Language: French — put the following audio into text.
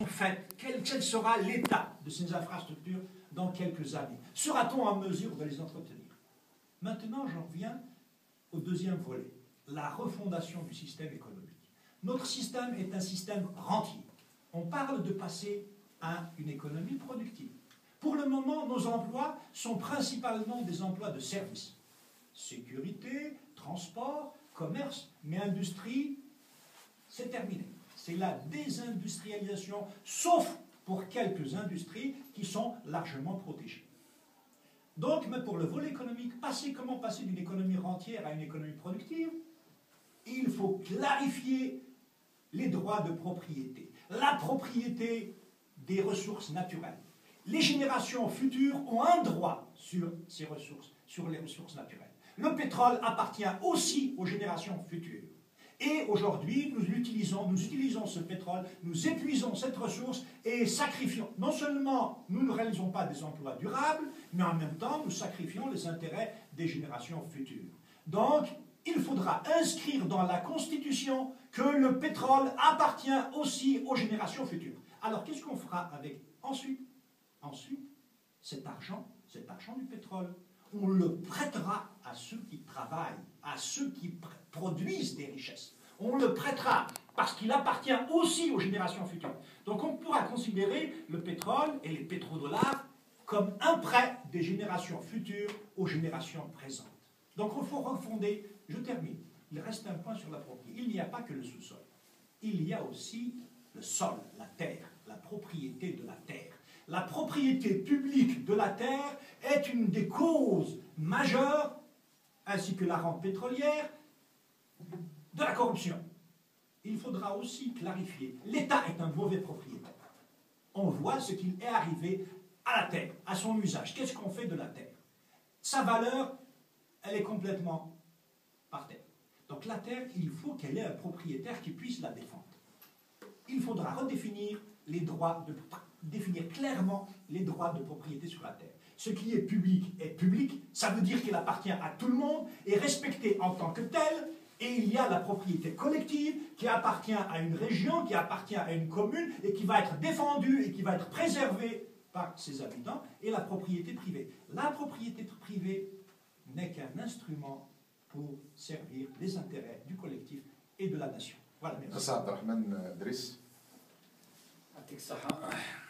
En fait, quel sera l'état de ces infrastructures dans quelques années? Sera-t-on en mesure de les entretenir? Maintenant, j'en viens au deuxième volet, la refondation du système économique. Notre système est un système rentier. On parle de passer à une économie productive. Pour le moment, nos emplois sont principalement des emplois de services. Sécurité, transport, commerce, mais industrie, c'est terminé. C'est la désindustrialisation, sauf pour quelques industries qui sont largement protégées. Donc, mais pour le volet économique, comment passer d'une économie rentière à une économie productive? Il faut clarifier les droits de propriété, la propriété des ressources naturelles. Les générations futures ont un droit sur ces ressources, sur les ressources naturelles. Le pétrole appartient aussi aux générations futures. Et aujourd'hui, nous utilisons ce pétrole, nous épuisons cette ressource et sacrifions. Non seulement nous ne réalisons pas des emplois durables, mais en même temps, nous sacrifions les intérêts des générations futures. Donc, il faudra inscrire dans la Constitution que le pétrole appartient aussi aux générations futures. Alors, qu'est-ce qu'on fera avec ensuite, cet argent du pétrole, on le prêtera à ceux qui travaillent, à ceux qui produisent des richesses. On le prêtera parce qu'il appartient aussi aux générations futures. Donc on pourra considérer le pétrole et les pétrodollars comme un prêt des générations futures aux générations présentes. Donc il faut refonder, je termine, il reste un point sur la propriété. Il n'y a pas que le sous-sol, il y a aussi le sol, la terre, la propriété de la terre. La propriété publique de la terre est une des causes majeures, ainsi que la rente pétrolière, de la corruption. Il faudra aussi clarifier. L'État est un mauvais propriétaire. On voit ce qu'il est arrivé à la terre, à son usage. Qu'est-ce qu'on fait de la terre? Sa valeur, elle est complètement par terre. Donc la terre, il faut qu'elle ait un propriétaire qui puisse la défendre. Il faudra redéfinir les droits définir clairement les droits de propriété sur la terre. Ce qui est public, ça veut dire qu'il appartient à tout le monde, est respecté en tant que tel, et il y a la propriété collective qui appartient à une région, qui appartient à une commune, et qui va être défendue et qui va être préservée par ses habitants, et la propriété privée. La propriété privée n'est qu'un instrument pour servir les intérêts du collectif et de la nation. Voilà, merci. عبد الرحمن دريس. يعطيك الصحة.